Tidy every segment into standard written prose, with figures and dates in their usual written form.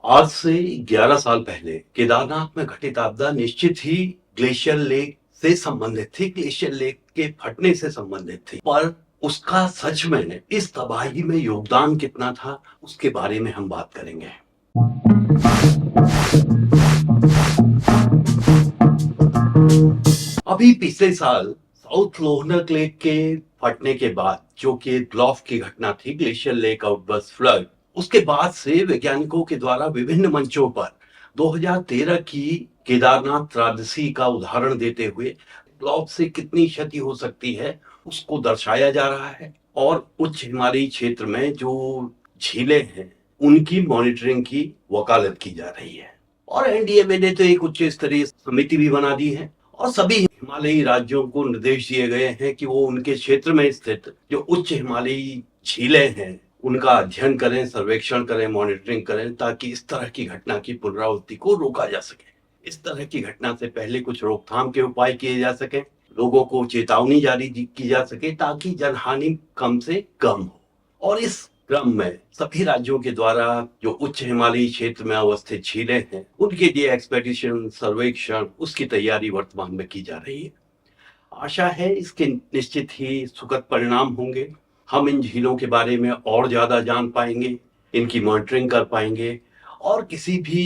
आज से 11 साल पहले केदारनाथ में घटित आपदा निश्चित ही ग्लेशियर लेक से संबंधित थी, ग्लेशियर लेक के फटने से संबंधित थी। पर उसका सच में इस तबाही में योगदान कितना था, उसके बारे में हम बात करेंगे। अभी पिछले साल साउथ लोहनक लेक के फटने के बाद, जो कि ग्लॉफ की घटना थी, ग्लेशियर लेक आउटबर्स्ट फ्लड, उसके बाद से वैज्ञानिकों के द्वारा विभिन्न मंचों पर 2013 की केदारनाथ त्रासदी का उदाहरण देते हुए ग्लॉफ से कितनी क्षति हो सकती है उसको दर्शाया जा रहा है। और उच्च हिमालयी क्षेत्र में जो झीलें हैं उनकी मॉनिटरिंग की वकालत की जा रही है। और एनडीएमए ने तो एक उच्च स्तरीय समिति भी बना दी है और सभी हिमालयी राज्यों को निर्देश दिए गए हैं कि वो उनके क्षेत्र में स्थित जो उच्च हिमालयी झीलें हैं उनका अध्ययन करें, सर्वेक्षण करें, मॉनिटरिंग करें, ताकि इस तरह की घटना की पुनरावृत्ति को रोका जा सके। इस तरह की घटना से पहले कुछ रोकथाम के उपाय किए जा सके, लोगों को चेतावनी जारी की जा सके ताकि जनहानि कम से कम हो। और इस क्रम में सभी राज्यों के द्वारा जो उच्च हिमालयी क्षेत्र में अवस्थित झीलें हैं उनके लिए एक्सपेडिशन, सर्वेक्षण, उसकी तैयारी वर्तमान में की जा रही है। आशा है इसके निश्चित ही सुखद परिणाम होंगे। हम इन झीलों के बारे में और ज्यादा जान पाएंगे, इनकी मॉनिटरिंग कर पाएंगे और किसी भी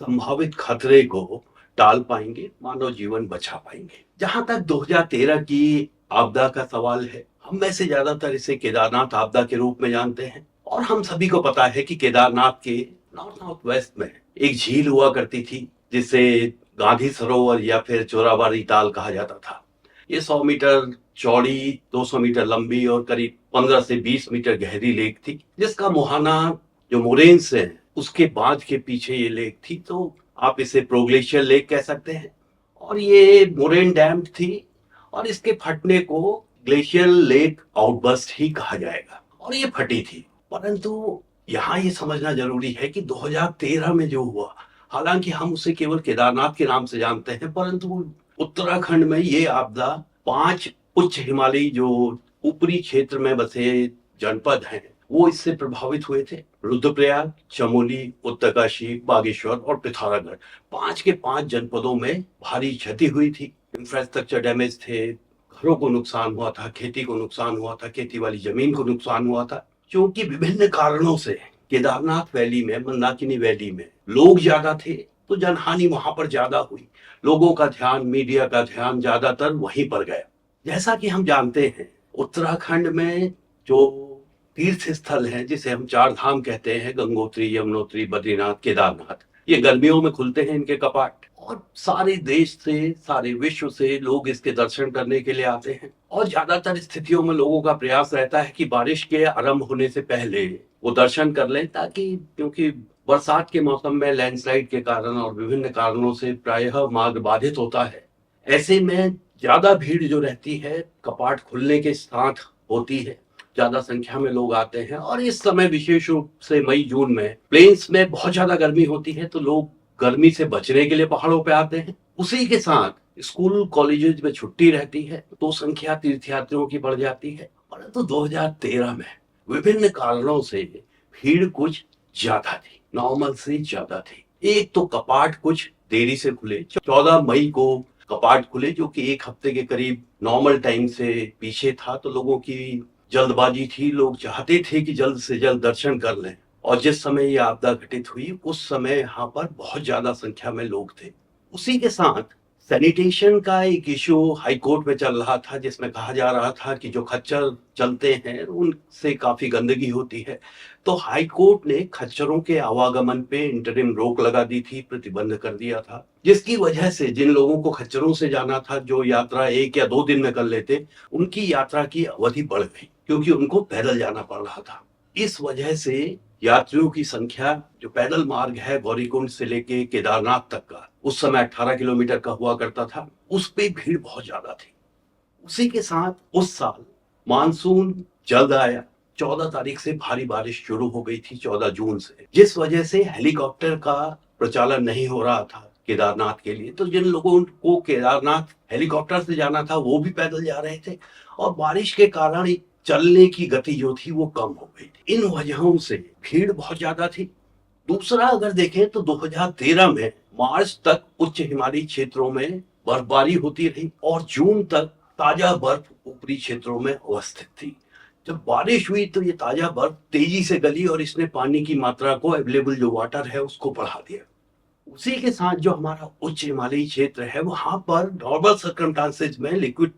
संभावित खतरे को टाल पाएंगे, मानव जीवन बचा पाएंगे। जहां तक 2013 की आपदा का सवाल है, हम में से ज्यादातर इसे केदारनाथ आपदा के रूप में जानते हैं और हम सभी को पता है कि केदारनाथ के नॉर्थ वेस्ट में एक झील हुआ करती थी जिसे गांधी सरोवर या फिर चोराबाड़ी ताल कहा जाता था। ये 100 मीटर चौड़ी, 200 मीटर लंबी और करीब 15 से 20 मीटर गहरी लेक थी, जिसका मुहाना जो मोरेन्स है उसके बांध के पीछे ये लेक थी। तो आप इसे प्रोग्लेशियर लेक कह सकते हैं और ये मोरेन डैम थी और इसके फटने को ग्लेशियर लेक आउटबर्स्ट ही कहा जाएगा और ये फटी थी। परंतु यहाँ ये समझना जरूरी है कि 2013 में जो हुआ, हालांकि हम उसे केवल केदारनाथ के नाम से जानते हैं, परंतु उत्तराखंड में ये आपदा 5 उच्च हिमालयी जो ऊपरी क्षेत्र में बसे जनपद हैं वो इससे प्रभावित हुए थे। रुद्रप्रयाग, चमोली, उत्तरकाशी, बागेश्वर और पिथौरागढ़, 5 के 5 जनपदों में भारी क्षति हुई थी। इंफ्रास्ट्रक्चर डैमेज थे, घरों को नुकसान हुआ था, खेती को नुकसान हुआ था, खेती वाली जमीन को नुकसान हुआ था। क्योंकि विभिन्न कारणों से केदारनाथ वैली में, मंदाकिनी वैली में लोग ज्यादा थे तो जनहानि वहां पर ज्यादा हुई। लोगों का ध्यान, मीडिया का ध्यान ज्यादातर वहीं पर गया। जैसा कि हम जानते हैं, उत्तराखंड में जो तीर्थ स्थल हैं जिसे हम 4 धाम कहते हैं, गंगोत्री, यमुनोत्री, बद्रीनाथ, केदारनाथ, ये गर्मियों में खुलते हैं इनके कपाट और सारे देश से, सारे विश्व से लोग इसके दर्शन करने के लिए आते हैं। और ज्यादातर स्थितियों में लोगों का प्रयास रहता है कि बारिश के आरंभ होने से पहले वो दर्शन कर लें, ताकि क्योंकि बरसात के मौसम में लैंडस्लाइड के कारण और विभिन्न कारणों से प्रायः मार्ग बाधित होता है। ऐसे में ज्यादा भीड़ जो रहती है कपाट खुलने के साथ होती है, ज्यादा संख्या में लोग आते हैं और इस समय विशेष रूप से मई जून में प्लेन्स में बहुत ज्यादा गर्मी होती है तो लोग गर्मी से बचने के लिए पहाड़ों पे आते हैं। उसी के साथ स्कूल कॉलेजेस में छुट्टी रहती है तो संख्या तीर्थयात्रियों की बढ़ जाती है। परंतु 2013 में विभिन्न कारणों से भीड़ कुछ ज्यादा थी, नॉर्मल से ज्यादा थी। एक तो कपाट कुछ देरी से खुले, 14 मई को कपाट खुले जो कि एक हफ्ते के करीब नॉर्मल टाइम से पीछे था। तो लोगों की जल्दबाजी थी, लोग चाहते थे कि जल्द से जल्द दर्शन कर लें। और जिस समय ये आपदा घटित हुई उस समय यहाँ पर बहुत ज्यादा संख्या में लोग थे। उसी के साथ सैनिटेशन का एक इशू हाई कोर्ट में चल रहा था, जिसमें कहा जा रहा था कि जो खच्चर चलते हैं उनसे काफी गंदगी होती है। तो हाई कोर्ट ने खच्चरों के आवागमन पे इंटरिम रोक लगा दी थी, प्रतिबंध कर दिया था, जिसकी वजह से जिन लोगों को खच्चरों से जाना था, जो यात्रा 1 या 2 दिन में कर लेते, उनकी यात्रा की अवधि बढ़ गई क्योंकि उनको पैदल जाना पड़ रहा था। इस वजह से यात्रियों की संख्या, जो पैदल मार्ग है गौरीकुंड से लेके केदारनाथ तक का, उस समय 18 किलोमीटर का हुआ करता था, उस पे भीड़ बहुत ज्यादा थी। उसी के साथ उस साल मानसून जल्द आया, 14 तारीख से भारी बारिश शुरू हो गई थी, 14 जून से, जिस वजह से हेलीकॉप्टर का प्रचालन नहीं हो रहा था केदारनाथ के लिए। तो जिन लोगों को केदारनाथ हेलीकॉप्टर से जाना था वो भी पैदल जा रहे थे और बारिश के कारण चलने की गति जो थी वो कम हो गई थी। इन वजहों से भीड़ बहुत ज्यादा थी दूसरा अगर देखें तो 2013 में मार्च तक उच्च हिमालयी क्षेत्रों में बर्फबारी होती रही और जून तक ताजा बर्फ ऊपरी क्षेत्रों में अवस्थित थी। जब बारिश हुई तो ये ताजा बर्फ तेजी से गली और इसने पानी की मात्रा को, अवेलेबल जो वाटर है, उसको बढ़ा दिया। उसी के साथ जो हमारा उच्च हिमालयी क्षेत्र है वहां पर नॉर्मल सर्कमस्टांसेस में लिक्विड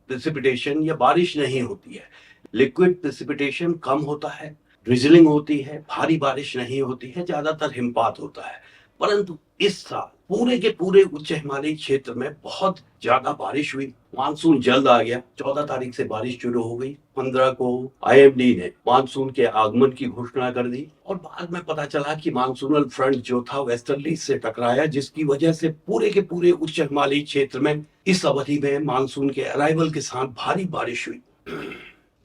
प्रेसिपिटेशन या बारिश नहीं होती है। लिक्विड प्रेसिपिटेशन कम होता है, ड्रिजलिंग होती है, भारी बारिश नहीं होती है, ज्यादातर हिमपात होता है। परंतु इस साल पूरे के पूरे उच्च हिमालयी क्षेत्र में बहुत ज्यादा बारिश हुई। मानसून जल्द आ गया। 14 तारीख से बारिश शुरू हो गई। 15 को आईएमडी ने मानसून के आगमन की घोषणा कर दी और बाद में पता चला कि मानसूनल फ्रंट जो था वेस्टर्ली से टकराया, जिसकी वजह से पूरे के पूरे उच्च हिमालयी क्षेत्र में इस अवधि में मानसून के अराइवल के साथ भारी बारिश हुई।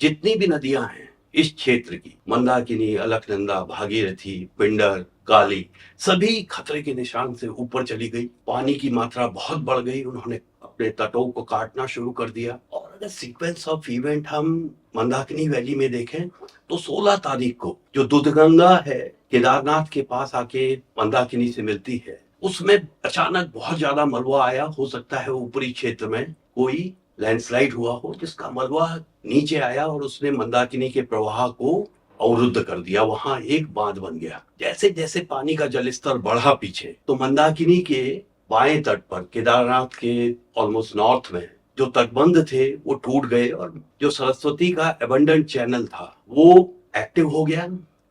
जितनी भी नदियां हैं इस क्षेत्र की, मंदाकिनी, अलकनंदा, भागीरथी, पिंडर, काली, सभी खतरे के निशान से ऊपर चली गई। पानी की मात्रा बहुत बढ़ गई। उन्होंने अपने तटों को काटना शुरू कर दिया। और अगर सीक्वेंस ऑफ इवेंट हम मंदाकिनी वैली में देखें तो 16 तारीख को जो दूधगंगा है केदारनाथ के पास आके मंदाकिनी से मिलती है, उसमें अचानक बहुत ज्यादा मलबा आया। हो सकता है ऊपरी क्षेत्र में कोई लैंडस्लाइड हुआ हो जिसका मलबा नीचे आया और उसने मंदाकिनी के प्रवाह को अवरुद्ध कर दिया। वहां एक बांध बन गया। जैसे जैसे पानी का जलस्तर बढ़ा पीछे, तो मंदाकिनी के बाएं तट पर केदारनाथ के ऑलमोस्ट नॉर्थ में जो तटबंध थे वो टूट गए और जो सरस्वती का एबंडेंट चैनल था वो एक्टिव हो गया।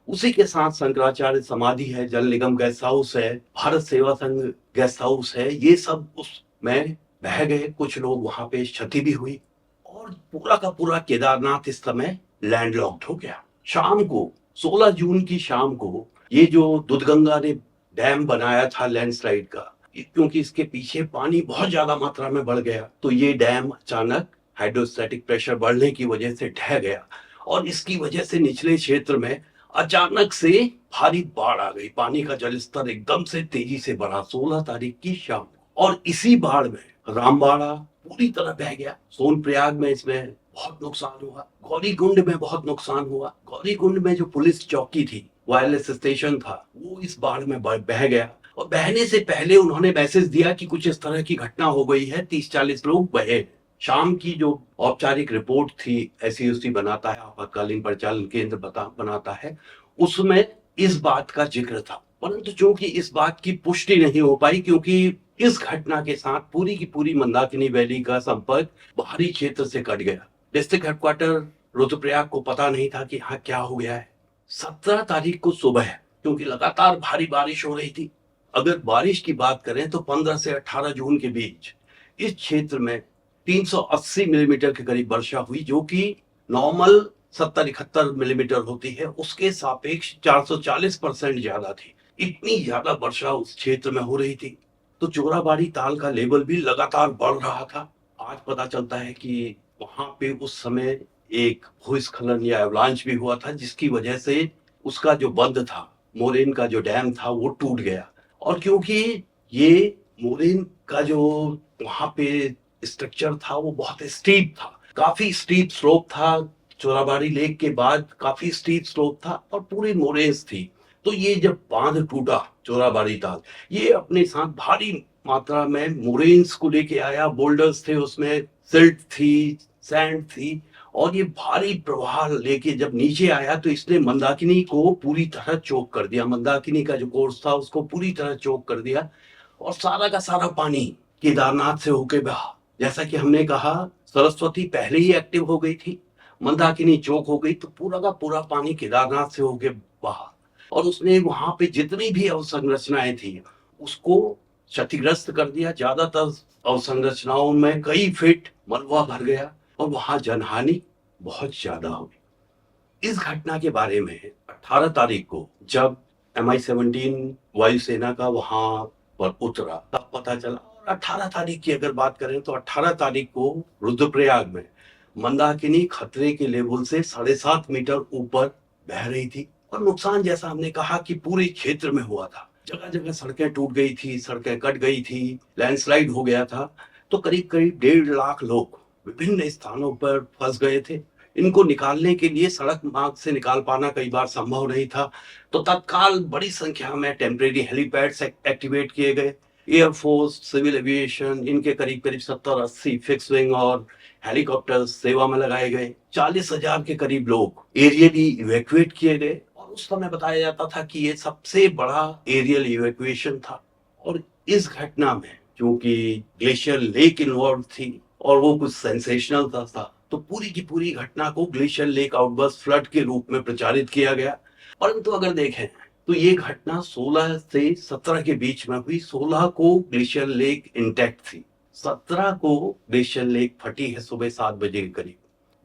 उसी के साथ शंकराचार्य समाधि है, जल निगम गेस्ट हाउस है, भारत सेवा संघ गेस्ट हाउस है, ये सब उसमें बह गए। कुछ लोग वहां पे क्षति भी हुई और पूरा का पूरा केदारनाथ इस समय लैंडलॉक्ड हो गया। शाम को 16 जून की शाम को ये जो दूधगंगा ने डैम बनाया था लैंडस्लाइड का, क्योंकि इसके पीछे पानी बहुत ज्यादा मात्रा में बढ़ गया, तो ये डैम अचानक हाइड्रोस्टैटिक प्रेशर बढ़ने की वजह से ढह गया और इसकी वजह से निचले क्षेत्र में अचानक से भारी बाढ़ आ गई। पानी का जलस्तर एकदम से तेजी से बढ़ा 16 तारीख की शाम। और इसी बाढ़ में रामबाड़ा पूरी तरह बह गया। सोनप्रयाग में इसमें बहुत नुकसान हुआ। गौरीकुंड में बहुत नुकसान हुआ। गौरीकुंड में जो पुलिस चौकी थी, वायरलेस स्टेशन था, वो इस बाढ़ में बह गया। और बहने से पहले उन्होंने मैसेज दिया कि कुछ इस तरह की घटना हो गई है, 30-40 लोग बहे। शाम की जो औपचारिक रिपोर्ट थी, एसईओसी बनाता है, आपातकालीन परिचालन केंद्र बनाता है, उसमें इस बात का जिक्र था। परंतु चूंकि इस बात की पुष्टि नहीं हो पाई, क्योंकि इस घटना के साथ पूरी की पूरी मंदाकिनी वैली का संपर्क बाहरी क्षेत्र से कट गया। डिस्ट्रिक्ट हेडक्वार्टर रुद्रप्रयाग को पता नहीं था कि हाँ क्या हो गया है। 17 तारीख को सुबह, क्योंकि लगातार भारी बारिश हो रही थी, अगर बारिश की बात करें तो 15 से 18 जून के बीच इस क्षेत्र में 380 मिलीमीटर के करीब वर्षा हुई, जो कि नॉर्मल 70-71 मिलीमीटर होती है, उसके सापेक्ष 440% ज्यादा थी। इतनी ज्यादा वर्षा उस क्षेत्र में हो रही थी। तो चोराबाड़ी ताल का लेवल भी लगातार बढ़ रहा था। आज पता चलता है कि वहां पे उस समय एक भूस्खलन या एवलांच भी हुआ था, जिसकी वजह से उसका जो बंद था, मोरेन का जो डैम था, वो टूट गया। और क्योंकि ये मोरेन का जो वहां पे स्ट्रक्चर था वो बहुत स्टीप था, काफी स्टीप स्लोप था। चोराबाड़ी लेक के बाद काफी स्टीप स्लोप था और पूरी मोरेन्स थी। तो ये जब बांध टूटा चोराबाड़ी ताल, ये अपने साथ भारी मात्रा में मोरेन्स को लेके आया। बोल्डर्स थे उसमें, सिल्ट थी, सैंड थी, और ये भारी प्रवाह लेके जब नीचे आया तो इसने मंदाकिनी को पूरी तरह चोक कर दिया। मंदाकिनी का जो कोर्स था उसको पूरी तरह चोक कर दिया और सारा का सारा पानी केदारनाथ से होके बहा। जैसा कि हमने कहा, सरस्वती पहले ही एक्टिव हो गई थी, मंदाकिनी चोक हो गई, तो पूरा का पूरा पानी केदारनाथ से होके बहा और उसने वहां पे जितनी भी अवसंरचनाएं थी उसको क्षतिग्रस्त कर दिया। ज्यादातर अवसंरचनाओं में कई फीट मलबा भर गया और वहां जनहानि बहुत ज्यादा हुई। इस घटना के बारे में 18 तारीख को जब MI-17 वायुसेना का वहां पर उतरा तब पता चला। और 18 तारीख की अगर बात करें तो 18 तारीख को रुद्रप्रयाग में मंदाकिनी खतरे के लेवल से 7.5 मीटर ऊपर बह रही थी। और नुकसान जैसा हमने कहा कि पूरे क्षेत्र में हुआ था। जगह जगह सड़कें टूट गई थी, सड़कें कट गई थी, लैंडस्लाइड हो गया था। तो करीब करीब 1.5 लाख लोग विभिन्न स्थानों पर फंस गए थे। इनको निकालने के लिए सड़क मार्ग से निकाल पाना कई बार संभव नहीं था, तो तत्काल बड़ी संख्या में टेम्परेरी हेलीपैड्स एक्टिवेट किए गए। एयरफोर्स, सिविल एविएशन, इनके करीब करीब 70-80 फिक्स विंग और हेलीकॉप्टर सेवा में लगाए गए। 40,000 के करीब लोग एरियली इवैक्यूएट किए गए और उस समय बताया जाता था कि ये सबसे बड़ा एरियल इवैक्यूएशन था। और इस घटना में क्योंकि ग्लेशियर लेक इन्वॉल्व थी और वो कुछ सेंसेशनल था, तो पूरी की पूरी घटना को ग्लेशियर लेक आउटबर्स्ट फ्लड के रूप में प्रचारित किया गया। परंतु अगर देखें तो ये घटना 16 से 17 के बीच में हुई। 16 को ग्लेशियर लेक इंटैक्ट थी, 17 को ग्लेशियर लेक फटी है सुबह 7 बजे के करीब।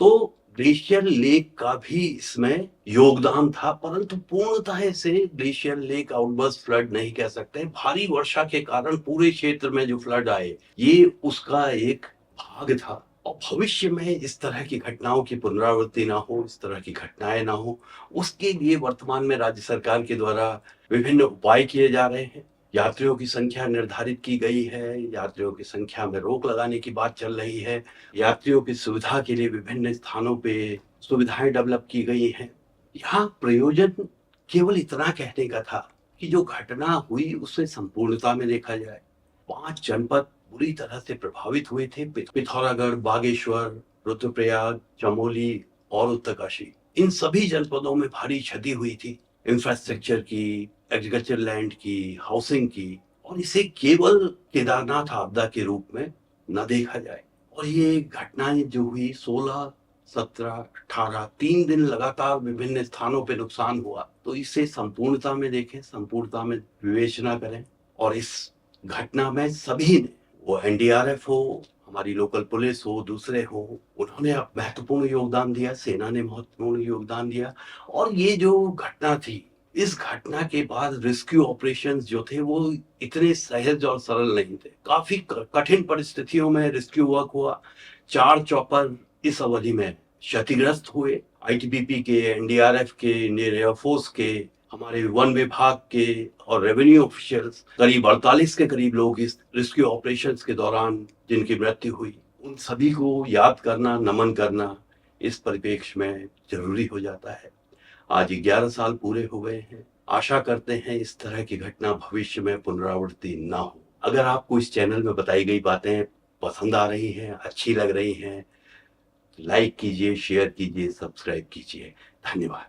तो ग्लेशियर लेक का भी इसमें योगदान था, परंतु पूर्णतः इसे ग्लेशियर लेक आउटबर्स्ट फ्लड नहीं कह सकते। भारी वर्षा के कारण पूरे क्षेत्र में जो फ्लड आए, ये उसका एक भाग था। और भविष्य में इस तरह की घटनाओं की पुनरावृत्ति ना हो, इस तरह की घटनाएं ना हो, उसके लिए वर्तमान में राज्य सरकार के द्वारा विभिन्न उपाय किए जा रहे हैं। यात्रियों की संख्या निर्धारित की गई है, यात्रियों की संख्या में रोक लगाने की बात चल रही है, यात्रियों की सुविधा के लिए विभिन्न स्थानों पे सुविधाएं डेवलप की गई हैं। यहाँ प्रयोजन केवल इतना कहने का था कि जो घटना हुई उसे संपूर्णता में देखा जाए। 5 जनपद बुरी तरह से प्रभावित हुए थे, पिथौरागढ़, बागेश्वर, रुद्रप्रयाग, चमोली और उत्तरकाशी। इन सभी जनपदों में भारी क्षति हुई थी, इंफ्रास्ट्रक्चर की, एग्रीकल्चर लैंड की, हाउसिंग की। और इसे केवल केदारनाथ आपदा के रूप में न देखा जाए। और ये घटनाएं जो हुई 16, 17, 18, 3 दिन लगातार विभिन्न स्थानों पे नुकसान हुआ, तो इसे संपूर्णता में देखें, संपूर्णता में विवेचना करें। और इस घटना में सभी ने, वो एनडीआरएफ हो, हमारी लोकल पुलिस हो, दूसरे हो, उन्होंने महत्वपूर्ण योगदान दिया, सेना ने महत्वपूर्ण योगदान दिया। और ये जो घटना थी, इस घटना के बाद रेस्क्यू ऑपरेशंस जो थे वो इतने सहज और सरल नहीं थे। काफी कठिन परिस्थितियों में रेस्क्यू वर्क हुआ। 4 चॉपर इस अवधि में क्षतिग्रस्त हुए। आईटीबीपी के, एनडीआरएफ के, इंडियन एयरफोर्स के, हमारे वन विभाग के और रेवेन्यू ऑफिशियल्स, करीब 48 के करीब लोग इस रेस्क्यू ऑपरेशंस के दौरान जिनकी मृत्यु हुई, उन सभी को याद करना, नमन करना इस परिप्रेक्ष्य में जरूरी हो जाता है। आज 11 साल पूरे हो गए हैं। आशा करते हैं इस तरह की घटना भविष्य में पुनरावृत्ति ना हो। अगर आपको इस चैनल में बताई गई बातें पसंद आ रही हैं, अच्छी लग रही हैं, लाइक कीजिए, शेयर कीजिए, सब्सक्राइब कीजिए। धन्यवाद।